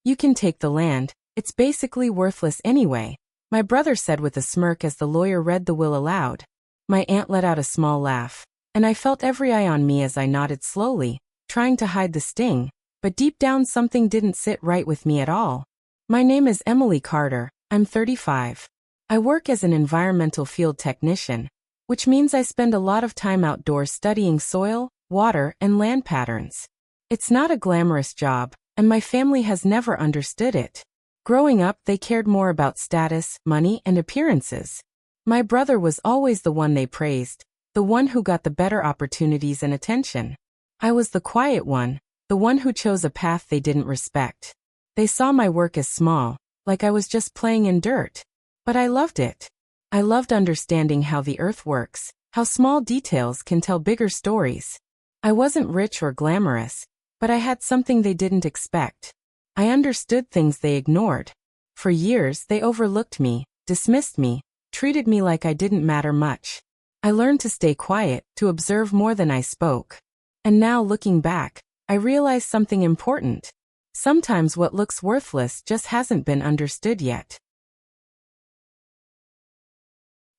"You can take the land, it's basically worthless anyway," my brother said with a smirk as the lawyer read the will aloud. My aunt let out a small laugh, and I felt every eye on me as I nodded slowly, trying to hide the sting, but deep down something didn't sit right with me at all. "My name is Emily Carter, I'm 35. I work as an environmental field technician, which means I spend a lot of time outdoors studying soil, water, and land patterns. It's not a glamorous job, and my family has never understood it. Growing up, they cared more about status, money, and appearances. My brother was always the one they praised, the one who got the better opportunities and attention. I was the quiet one, the one who chose a path they didn't respect. They saw my work as small, like I was just playing in dirt. But I loved it. I loved understanding how the earth works, how small details can tell bigger stories. I wasn't rich or glamorous, but I had something they didn't expect. I understood things they ignored. For years, they overlooked me, dismissed me, treated me like I didn't matter much. I learned to stay quiet, to observe more than I spoke. And now, looking back, I realize something important. Sometimes what looks worthless just hasn't been understood yet.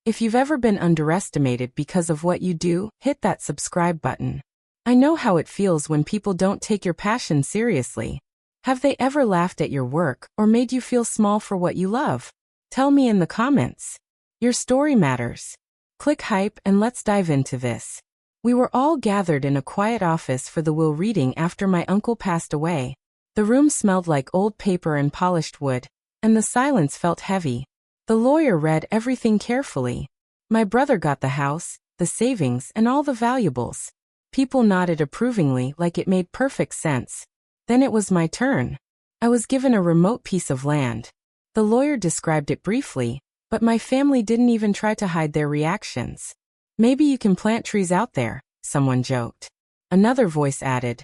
If you've ever been underestimated because of what you do, hit that subscribe button. I know how it feels when people don't take your passion seriously. Have they ever laughed at your work or made you feel small for what you love? Tell me in the comments. Your story matters. Click hype and let's dive into this. We were all gathered in a quiet office for the will reading after my uncle passed away. The room smelled like old paper and polished wood, and the silence felt heavy. The lawyer read everything carefully. My brother got the house, the savings, and all the valuables. People nodded approvingly like it made perfect sense. Then it was my turn. I was given a remote piece of land. The lawyer described it briefly, but my family didn't even try to hide their reactions. "Maybe you can plant trees out there," someone joked. Another voice added,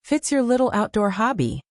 "Fits your little outdoor hobby."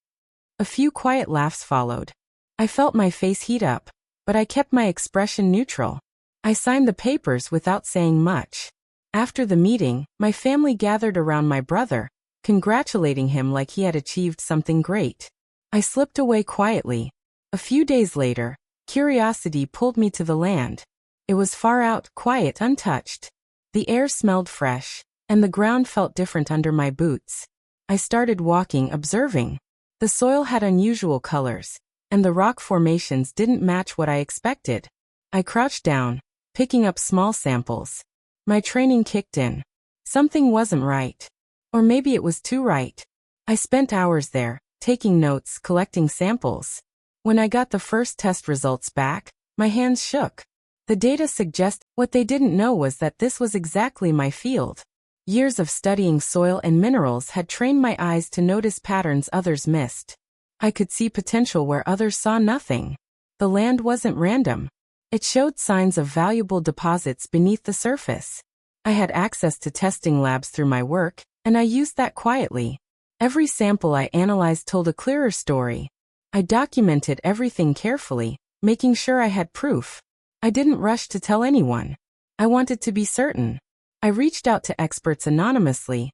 A few quiet laughs followed. I felt my face heat up, but I kept my expression neutral. I signed the papers without saying much. After the meeting, my family gathered around my brother, congratulating him like he had achieved something great. I slipped away quietly. A few days later, curiosity pulled me to the land. It was far out, quiet, untouched. The air smelled fresh, and the ground felt different under my boots. I started walking, observing. The soil had unusual colors, and the rock formations didn't match what I expected. I crouched down, picking up small samples. My training kicked in. Something wasn't right. Or maybe it was too right. I spent hours there, taking notes, collecting samples. When I got the first test results back, my hands shook. The data suggest what they didn't know was that this was exactly my field. Years of studying soil and minerals had trained my eyes to notice patterns others missed. I could see potential where others saw nothing. The land wasn't random. It showed signs of valuable deposits beneath the surface. I had access to testing labs through my work, and I used that quietly. Every sample I analyzed told a clearer story. I documented everything carefully, making sure I had proof. I didn't rush to tell anyone. I wanted to be certain. I reached out to experts anonymously,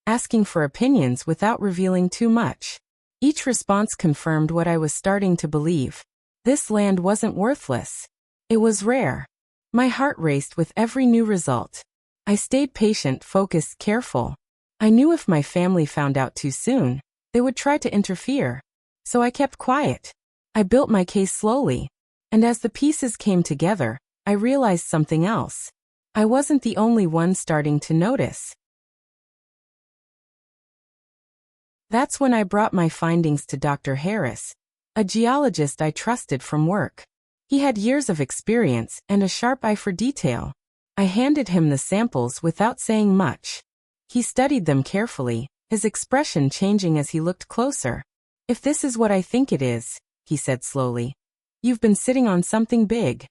asking for opinions without revealing too much. Each response confirmed what I was starting to believe. This land wasn't worthless. It was rare. My heart raced with every new result. I stayed patient, focused, careful. I knew if my family found out too soon, they would try to interfere. So I kept quiet. I built my case slowly. And as the pieces came together, I realized something else. I wasn't the only one starting to notice. That's when I brought my findings to Dr. Harris, a geologist I trusted from work. He had years of experience and a sharp eye for detail. I handed him the samples without saying much. He studied them carefully, his expression changing as he looked closer. "If this is what I think it is," he said slowly, "you've been sitting on something big."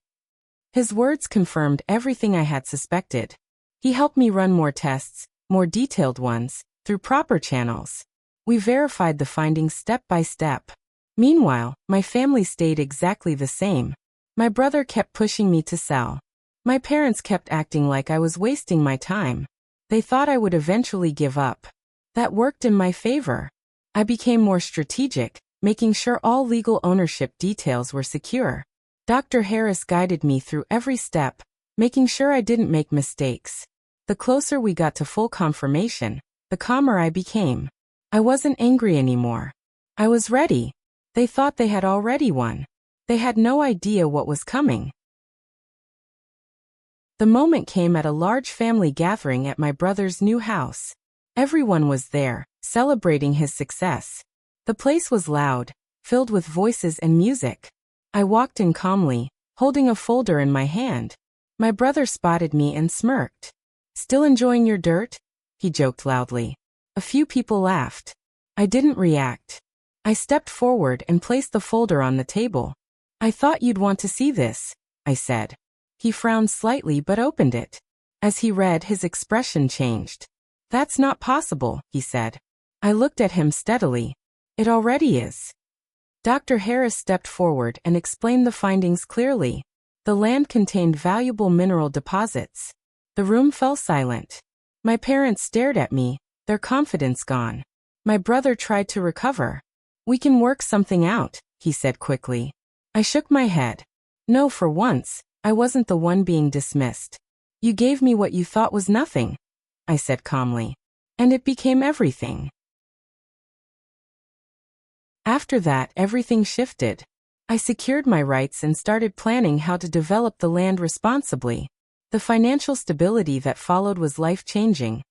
His words confirmed everything I had suspected. He helped me run more tests, more detailed ones, through proper channels. We verified the findings step by step. Meanwhile, my family stayed exactly the same. My brother kept pushing me to sell. My parents kept acting like I was wasting my time. They thought I would eventually give up. That worked in my favor. I became more strategic, making sure all legal ownership details were secure. Dr. Harris guided me through every step, making sure I didn't make mistakes. The closer we got to full confirmation, the calmer I became. I wasn't angry anymore. I was ready. They thought they had already won. They had no idea what was coming. The moment came at a large family gathering at my brother's new house. Everyone was there, celebrating his success. The place was loud, filled with voices and music. I walked in calmly, holding a folder in my hand. My brother spotted me and smirked. "Still enjoying your dirt?" he joked loudly. A few people laughed. I didn't react. I stepped forward and placed the folder on the table. "I thought you'd want to see this," I said. He frowned slightly but opened it. As he read, his expression changed. "That's not possible," he said. I looked at him steadily. "It already is." Dr. Harris stepped forward and explained the findings clearly. The land contained valuable mineral deposits. The room fell silent. My parents stared at me, their confidence gone. My brother tried to recover. "We can work something out," he said quickly. I shook my head. No, for once, I wasn't the one being dismissed. "You gave me what you thought was nothing," I said calmly. "And it became everything." After that, everything shifted. I secured my rights and started planning how to develop the land responsibly. The financial stability that followed was life-changing.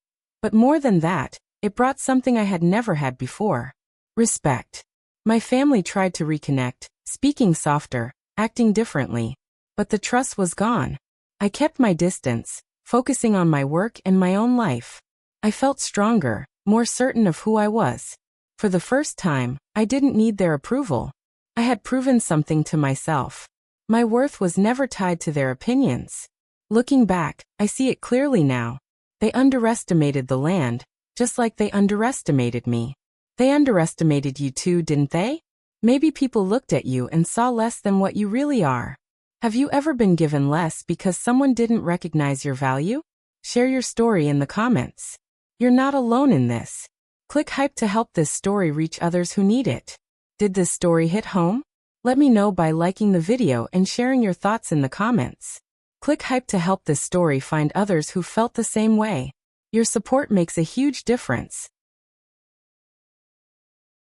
But more than that, it brought something I had never had before: respect. My family tried to reconnect, speaking softer, acting differently. But the trust was gone. I kept my distance, focusing on my work and my own life. I felt stronger, more certain of who I was. For the first time, I didn't need their approval. I had proven something to myself. My worth was never tied to their opinions. Looking back, I see it clearly now. They underestimated the land, just like they underestimated me. They underestimated you too, didn't they? Maybe people looked at you and saw less than what you really are. Have you ever been given less because someone didn't recognize your value? Share your story in the comments. You're not alone in this. Click hype to help this story reach others who need it. Did this story hit home? Let me know by liking the video and sharing your thoughts in the comments. Click hype to help this story find others who felt the same way. Your support makes a huge difference.